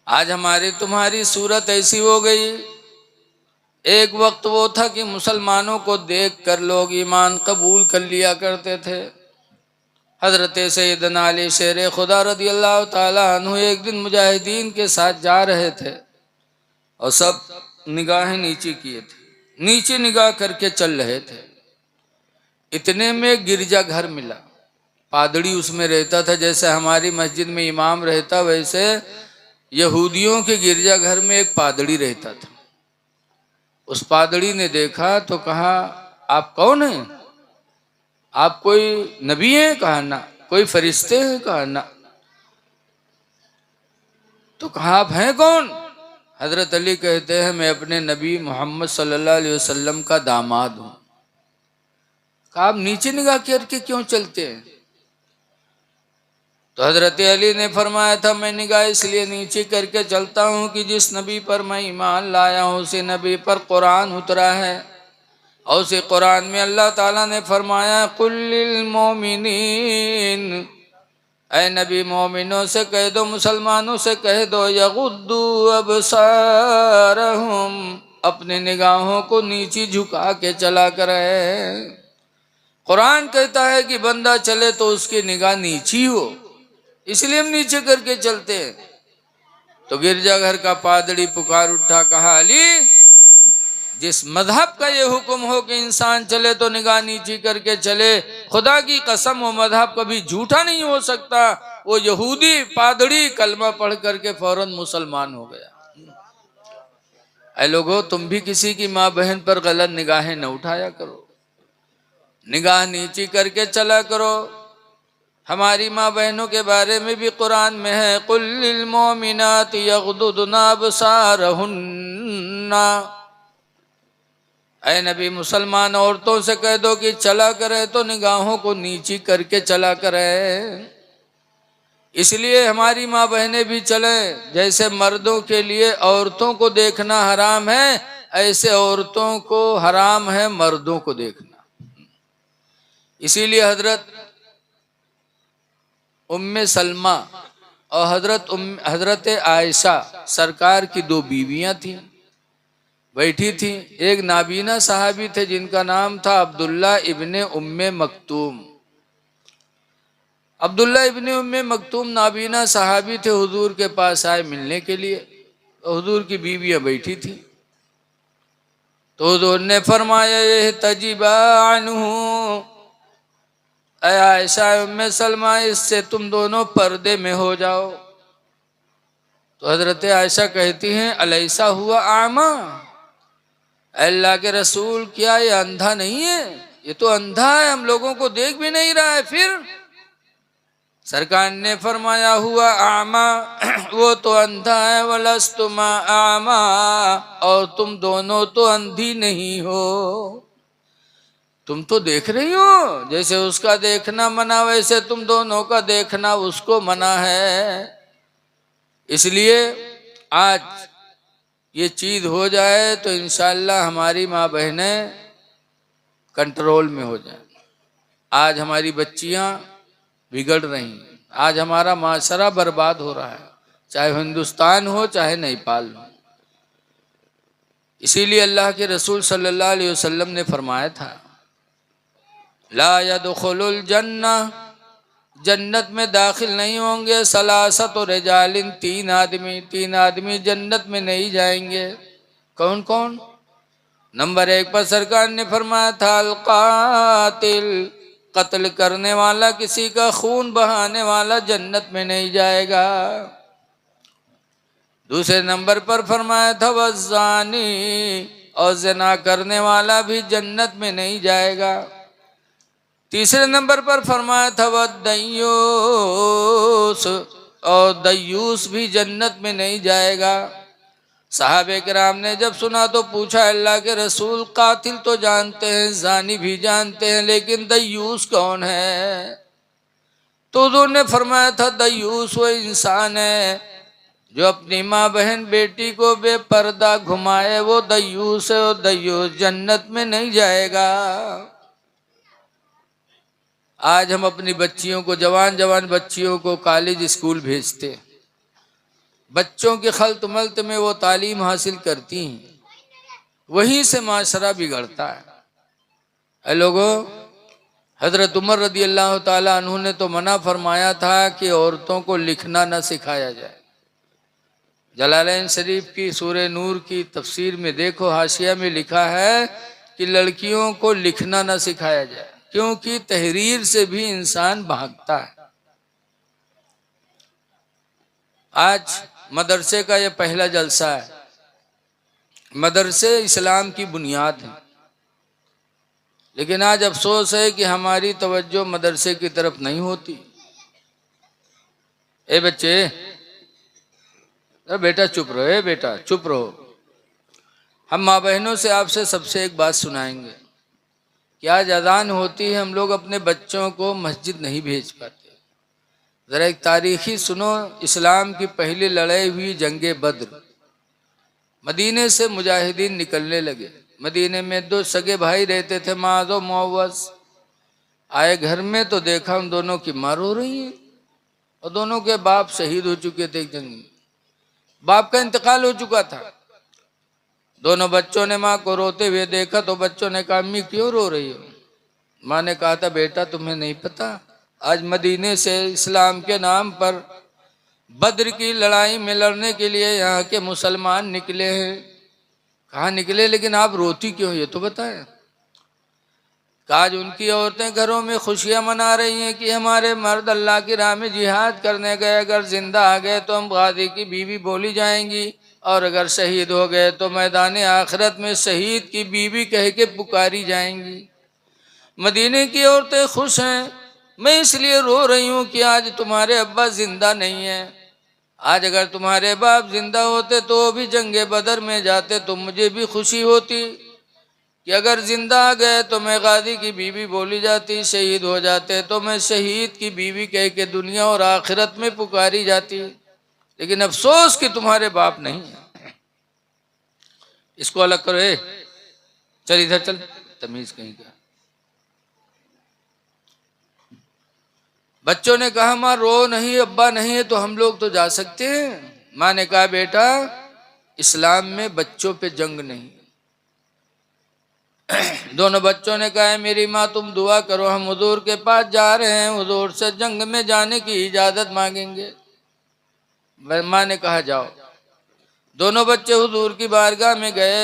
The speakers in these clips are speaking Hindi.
आज हमारी तुम्हारी सूरत ऐसी हो गई। एक वक्त वो था कि मुसलमानों को देखकर लोग ईमान कबूल कर लिया करते थे। हजरत सैयदना अली शेर खुदा रदी अल्लाह ताला अन्हु एक दिन मुजाहिदीन के साथ जा रहे थे और सब निगाहें नीचे किए थे, नीचे निगाह करके चल रहे थे। इतने में गिरजा घर मिला। पादड़ी उसमें रहता था, जैसे हमारी मस्जिद में इमाम रहता वैसे यहूदियों के गिरजा घर में एक पादड़ी रहता था। उस पादड़ी ने देखा तो कहा, आप कौन हैं? आप कोई नबी हैं? कहा ना। कोई फरिश्ते हैं? कहा ना। तो कहा आप हैं कौन? हजरत अली कहते हैं मैं अपने नबी मोहम्मद सल्लल्लाहु अलैहि वसल्लम का दामाद हूं। कहा आप नीचे निगाह करके क्यों चलते हैं? तो हजरत अली ने फरमाया था मैं निगाह इसलिए नीचे करके चलता हूँ कि जिस नबी पर मैं ईमान लाया हूँ उसी नबी पर कुरान उतरा है और उसी कुरान में अल्लाह ताला ने फरमाया कुल्लिल मोमिनीन, ऐ नबी मोमिनों से कह दो, मुसलमानों से कह दो, यगुद्दू अबसारहुम, अपनी निगाहों को नीचे झुका के चला करें। कुरान कहता है कि बंदा चले तो उसकी निगाह नीची हो, इसलिए हम नीचे करके चलते हैं। तो गिरजाघर का पादरी पुकार उठा, कहा अली जिस मजहब का ये हुक्म हो कि इंसान चले तो निगाह नीची करके चले, खुदा की कसम वो मजहब कभी झूठा नहीं हो सकता। वो यहूदी पादरी कलमा पढ़ करके फौरन मुसलमान हो गया। ऐ लोगों, तुम भी किसी की माँ बहन पर गलत निगाहें न उठाया करो, निगाह नीची करके चला करो। हमारी माँ बहनों के बारे में भी कुरान में है कुल्लिल मोमिनाति यगुद्दुना अबसारहुन्ना, ऐ नबी मुसलमान औरतों से कह दो कि चला करे तो निगाहों को नीची करके चला करे। इसलिए हमारी माँ बहनें भी चलें। जैसे मर्दों के लिए औरतों को देखना हराम है, ऐसे औरतों को हराम है मर्दों को देखना। इसीलिए हजरत उम्मे सलमा और हजरत आयशा सरकार की दो बीवियां थीं, बैठी थी। एक नाबीना साहबी थे जिनका नाम था अब्दुल्ला इब्ने उम्मे मक्तूम। अब्दुल्ला इब्ने उम्मे मक्तूम नाबीना साहबी थे, हुजूर के पास आए मिलने के लिए। हुजूर की बीवियां बैठी थी तो हुजूर ने फरमाया ये तजीबा अन्हु, आयशा उम्मे सलमा इससे तुम दोनों पर्दे में हो जाओ। तो हजरत आयशा कहती हैं अलैसा हुआ आमा, अल्लाह के रसूल क्या ये अंधा नहीं है? ये तो अंधा है, हम लोगों को देख भी नहीं रहा है। फिर सरकार ने फरमाया हुआ आमा, वो तो अंधा है, वलस्तुमा आमा, और तुम दोनों तो अंधी नहीं हो। तुम तो देख रही हो, जैसे उसका देखना मना वैसे तुम दोनों का देखना उसको मना है। इसलिए आज ये चीज हो जाए तो इंशाअल्लाह हमारी माँ बहनें कंट्रोल में हो जाए। आज हमारी बच्चियां बिगड़ रही, आज हमारा माशरा बर्बाद हो रहा है, चाहे हिंदुस्तान हो चाहे नेपाल हो। इसीलिए अल्लाह के रसूल सल्लल्लाहु अलैहि वसल्लम ने फरमाया था ला यदखुलुल जन्ना, जन्नत में दाखिल नहीं होंगे सलासत और रिजालिन, तीन आदमी जन्नत में नहीं जाएंगे। कौन कौन? नंबर 1 पर सरकार ने फरमाया था अल कातिल, कत्ल करने वाला, किसी का खून बहाने वाला जन्नत में नहीं जाएगा। दूसरे नंबर पर फरमाया था वज़्ज़ानी, और ज़िना करने वाला भी जन्नत में नहीं जाएगा। तीसरे नंबर पर फरमाया था वद्दय्यूस, और दय्यूस भी जन्नत में नहीं जाएगा। साहबे किराम ने जब सुना तो पूछा अल्लाह के रसूल कातिल तो जानते हैं, जानी भी जानते हैं, लेकिन दय्यूस कौन है? तो उन्होंने फरमाया था दय्यूस वो इंसान है जो अपनी माँ बहन बेटी को बेपर्दा घुमाए, वो दय्यूस है, और दय्यूस जन्नत में नहीं जाएगा। आज हम अपनी बच्चियों को, जवान जवान बच्चियों को कॉलेज स्कूल भेजते, बच्चों के खल्त मल्त में वो तालीम हासिल करती हैं, वहीं से माशरा बिगड़ता है। ऐ लोगों, हजरत उमर रदी अल्लाह ताला अन्हु ने तो मना फरमाया था कि औरतों को लिखना न सिखाया जाए। जलालैन शरीफ की सूरह नूर की तफसीर में देखो, हाशिया में लिखा है कि लड़कियों को लिखना न सिखाया जाए, क्योंकि तहरीर से भी इंसान भागता है। आज मदरसे का यह पहला जलसा है। मदरसे इस्लाम की बुनियाद है, लेकिन आज अफसोस है कि हमारी तवज्जो मदरसे की तरफ नहीं होती। ए बच्चे, बेटा चुप रहो, ए बेटा चुप रहो। हम माँ बहनों से आपसे सबसे एक बात सुनाएंगे कि आज अजान होती है, हम लोग अपने बच्चों को मस्जिद नहीं भेज पाते। जरा एक तारीखी सुनो, इस्लाम की पहली लड़ाई हुई जंगे बद्र। मदीने से मुजाहिदीन निकलने लगे। मदीने में दो सगे भाई रहते थे, माज़ और मुअव्वज़। आए घर में तो देखा उन दोनों की मार हो रही है, और दोनों के बाप शहीद हो चुके थे। एक जंग में बाप का इंतकाल हो चुका था। दोनों बच्चों ने माँ को रोते हुए देखा तो बच्चों ने कहा, अम्मी क्यों रो रही हो? माँ ने कहा था, बेटा तुम्हें नहीं पता, आज मदीने से इस्लाम के नाम पर बद्र की लड़ाई में लड़ने के लिए यहाँ के मुसलमान निकले हैं। कहाँ निकले, लेकिन आप रोती क्यों, ये तो बताएं। आज उनकी औरतें घरों में खुशियां मना रही हैं कि हमारे मर्द अल्लाह की राह में जिहाद करने गए, अगर जिंदा आ गए तो हम गाजी की बीवी बोली जाएंगी, और अगर शहीद हो गए तो मैदान आखिरत में शहीद की बीवी कह के पुकारी जाएंगी। मदीने की औरतें खुश हैं। मैं इसलिए रो रही हूँ कि आज तुम्हारे अब्बा जिंदा नहीं है। आज अगर तुम्हारे बाप जिंदा होते तो भी जंगे बदर में जाते तो मुझे भी खुशी होती कि अगर जिंदा आ गए तो मैं गाजी की बीवी बोली जाती, शहीद हो जाते तो मैं शहीद की बीवी कह के दुनिया और आखिरत में पुकारी जाती। लेकिन अफसोस कि तुम्हारे बाप नहीं है। इसको अलग करो, चल इधर चल, तमीज कहीं का। बच्चों ने कहा, माँ रो नहीं, अब्बा नहीं है तो हम लोग तो जा सकते हैं। माँ ने कहा, बेटा इस्लाम में बच्चों पे जंग नहीं। दोनों बच्चों ने कहा, मेरी माँ तुम दुआ करो, हम हुजूर के पास जा रहे हैं, हुजूर से जंग में जाने की इजाजत मांगेंगे। माँ ने कहा, जाओ। दोनों बच्चे हुजूर की बारगाह में गए।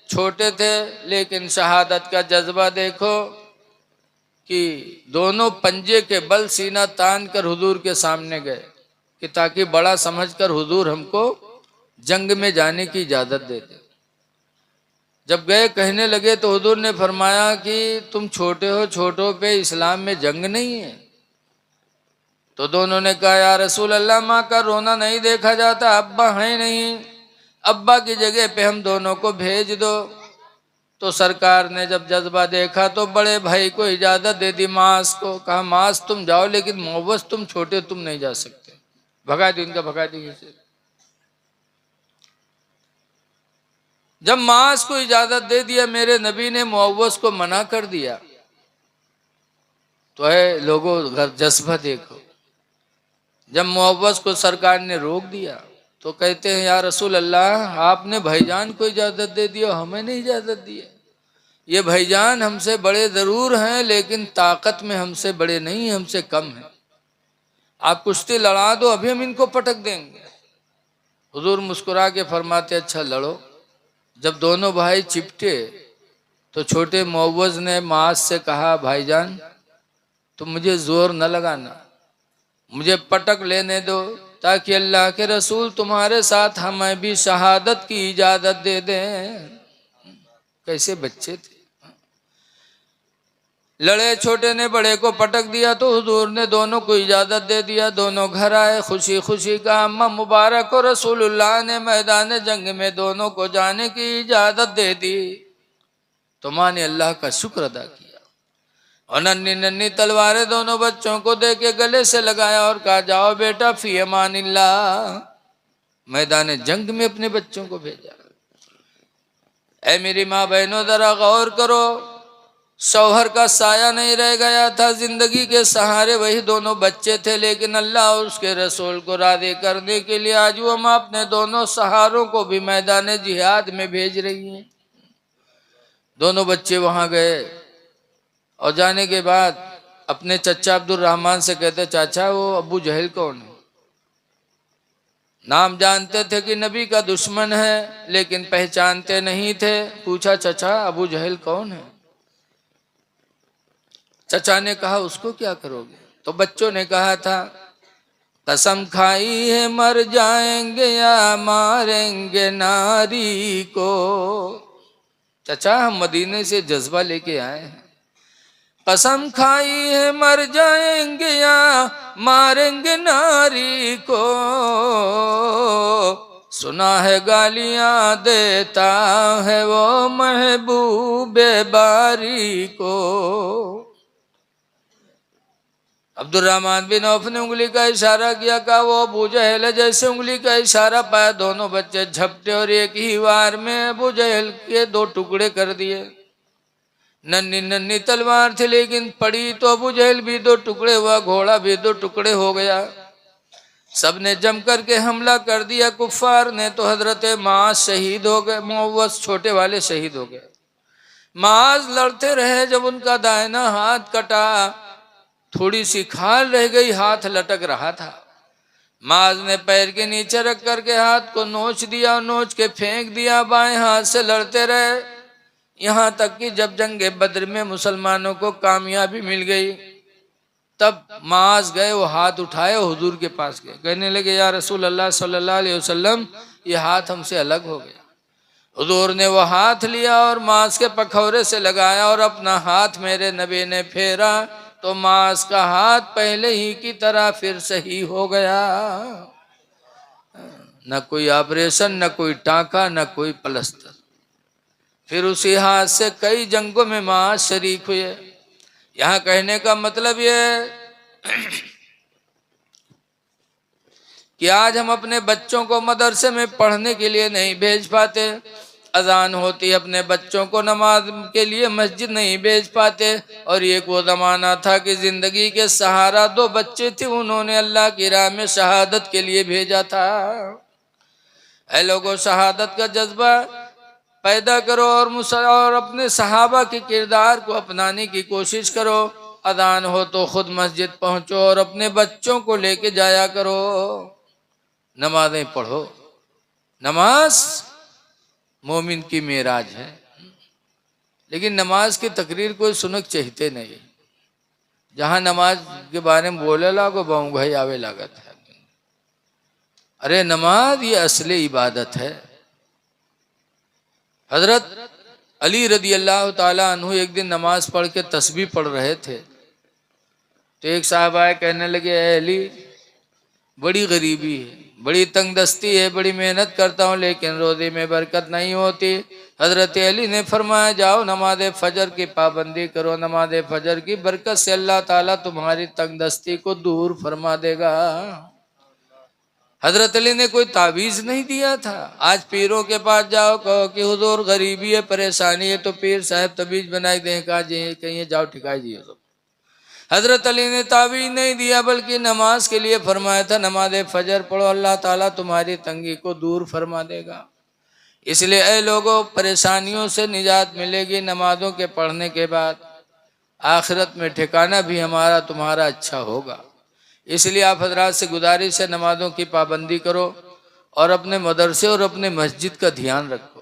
छोटे थे, लेकिन शहादत का जज्बा देखो कि दोनों पंजे के बल सीना तान कर हुजूर के सामने गए कि ताकि बड़ा समझकर हुजूर हमको जंग में जाने की इजाजत दे दे। जब गए कहने लगे तो हुजूर ने फरमाया कि तुम छोटे हो, छोटों पे इस्लाम में जंग नहीं है। तो दोनों ने कहा, या रसूल अल्लाह, माँ का रोना नहीं देखा जाता, अब्बा है नहीं, अब्बा की जगह पे हम दोनों को भेज दो। तो सरकार ने जब जज्बा देखा तो बड़े भाई को इजाजत दे दी, मास को। कहा, मास तुम जाओ, लेकिन मुअव्वज़ तुम छोटे, तुम नहीं जा सकते। भगा दी, उनका भगा दी। जब मास को इजाजत दे दिया, मेरे नबी ने मुअव्वज़ को मना कर दिया। तो है लोगों, घर जज्बा देखो। जब मुअव्वज़ को सरकार ने रोक दिया तो कहते हैं, या रसूल अल्लाह, आपने भाईजान को इजाजत दे दी और हमें नहीं इजाजत दी है। ये भाईजान हमसे बड़े जरूर हैं, लेकिन ताकत में हमसे बड़े नहीं, हमसे कम हैं। आप कुश्ती लड़ा दो, अभी हम इनको पटक देंगे। हुजूर मुस्कुरा के फरमाते, अच्छा लड़ो। जब दोनों भाई चिपटे तो छोटे मुअव्वज़ ने मास से कहा, भाईजान तुम मुझे जोर न लगाना, मुझे पटक लेने दो, ताकि अल्लाह के रसूल तुम्हारे साथ हमें भी शहादत की इजाजत दे दें। कैसे बच्चे थे। लड़े, छोटे ने बड़े को पटक दिया तो हुजूर ने दोनों को इजाजत दे दिया। दोनों घर आए, खुशी खुशी का अम्मा मुबारक और रसूलुल्लाह ने मैदान जंग में दोनों को जाने की इजाजत दे दी। तो माँ ने अल्लाह का शुक्र अदा किया और नन्ही नन्ही तलवारें दोनों बच्चों को दे के गले से लगाया और कहा, जाओ बेटा फी अमानिल्लाह। मैदान जंग में अपने बच्चों को भेजा। ऐ मेरी माँ बहनों, जरा गौर करो, शौहर का साया नहीं रह गया था, जिंदगी के सहारे वही दोनों बच्चे थे। लेकिन अल्लाह और उसके रसूल को राज़ी करने के लिए आज वो हम अपने दोनों सहारों को भी मैदान जिहाद में भेज रही हैं। दोनों बच्चे वहां गए और जाने के बाद अपने चचा अब्दुल रहमान से कहते, चाचा वो अबू जहल कौन है? नाम जानते थे कि नबी का दुश्मन है, लेकिन पहचानते नहीं थे। पूछा, चचा अबू जहल कौन है? चचा ने कहा, उसको क्या करोगे? तो बच्चों ने कहा था, कसम खाई है मर जाएंगे या मारेंगे नारी को। चचा हम मदीने से जज्बा लेके आए हैं, कसम खाई है मर जाएंगे या मारेंगे नारी को। सुना है गालियां देता है वो महबूबे बारी को। अब्दुल रहमान बिन औफ ने उंगली का इशारा किया, कहा वो अबू जहल है। जैसे उंगली का इशारा पाया, दोनों बच्चे झपटे और एक ही वार में अबू जहल के 2 टुकड़े कर दिए। नन्ही नन्ही तलवार थी, लेकिन पड़ी तो अबू जहल भी 2 टुकड़े हुआ, घोड़ा भी 2 टुकड़े हो गया। सबने जम करके हमला कर दिया कुफ्फार ने। तो हजरत माज शहीद हो गए, मुअव्वस छोटे वाले शहीद हो गए। माज लड़ते रहे, जब उनका दाहिना हाथ कटा, थोड़ी सी खाल रह गई, हाथ लटक रहा था। माज ने पैर के नीचे रख करके हाथ को नोच दिया और नोच के फेंक दिया। बाएं हाथ से लड़ते रहे, यहाँ तक कि जब जंगे बद्र में मुसलमानों को कामयाबी मिल गई, तब माज गए, वो हाथ उठाए और हुजूर के पास गए। कहने लगे, या रसूल अल्लाह सल्लल्लाहु अलैहि वसल्लम, ये हाथ हमसे अलग हो गया। हुजूर ने वो हाथ लिया और माज के पखौरे से लगाया और अपना हाथ मेरे नबी ने फेरा, तो मांस का हाथ पहले ही की तरह फिर सही हो गया। न कोई ऑपरेशन, न कोई टांका, न कोई प्लास्टर। फिर उसी हाथ से कई जंगों में मांस शरीक हुए। यहाँ कहने का मतलब ये कि आज हम अपने बच्चों को मदरसे में पढ़ने के लिए नहीं भेज पाते, अजान होती अपने बच्चों को नमाज के लिए मस्जिद नहीं भेज पाते। और ये वो ज़माना था कि ज़िंदगी के सहारा 2 बच्चे थे, उन्होंने अल्लाह की राह में शहादत के लिए भेजा था। ऐ लोगों, शहादत का जज्बा पैदा करो और अपने सहाबा के किरदार को अपनाने की कोशिश करो। अजान हो तो खुद मस्जिद पहुंचो और अपने बच्चों को लेके जाया करो, नमाजें पढ़ो। नमाज मोमिन की मेराज है, लेकिन नमाज की तकरीर कोई सुनक चाहते नहीं। जहां नमाज के बारे में बोले लागो बहु भाई आवे लागत है। अरे नमाज ये असली इबादत है। हजरत अली रदी अल्लाह ताला अन्हु एक दिन नमाज पढ़ के तस्बीह पढ़ रहे थे, तो एक साहब आए, कहने लगे, ए अली, बड़ी गरीबी है, बड़ी तंगदस्ती है, बड़ी मेहनत करता हूँ, लेकिन रोज़े में बरकत नहीं होती। हजरत अली ने फरमाया, जाओ नमाज फजर की पाबंदी करो, नमाज फजर की बरकत से अल्लाह ताला तुम्हारी तंगदस्ती को दूर फरमा देगा। हजरत अली ने कोई तावीज़ नहीं दिया था। आज पीरों के पास जाओ, कहो कि हुजूर गरीबी है, परेशानी है, तो पीर साहब तवीज़ बनाई दें, कहा जी कहीं जाओ ठिकाई दिए। तो हजरत अली ने तावीज़ नहीं दिया, बल्कि नमाज के लिए फरमाया था, नमाज फजर पढ़ो, अल्लाह ताला तुम्हारी तंगी को दूर फरमा देगा। इसलिए ऐ लोगों, परेशानियों से निजात मिलेगी नमाजों के पढ़ने के बाद। आखिरत में ठिकाना भी हमारा तुम्हारा अच्छा होगा। इसलिए आप हजरात से गुजारिश है, नमाजों की पाबंदी करो और अपने मदरसे और अपने मस्जिद का ध्यान रखो।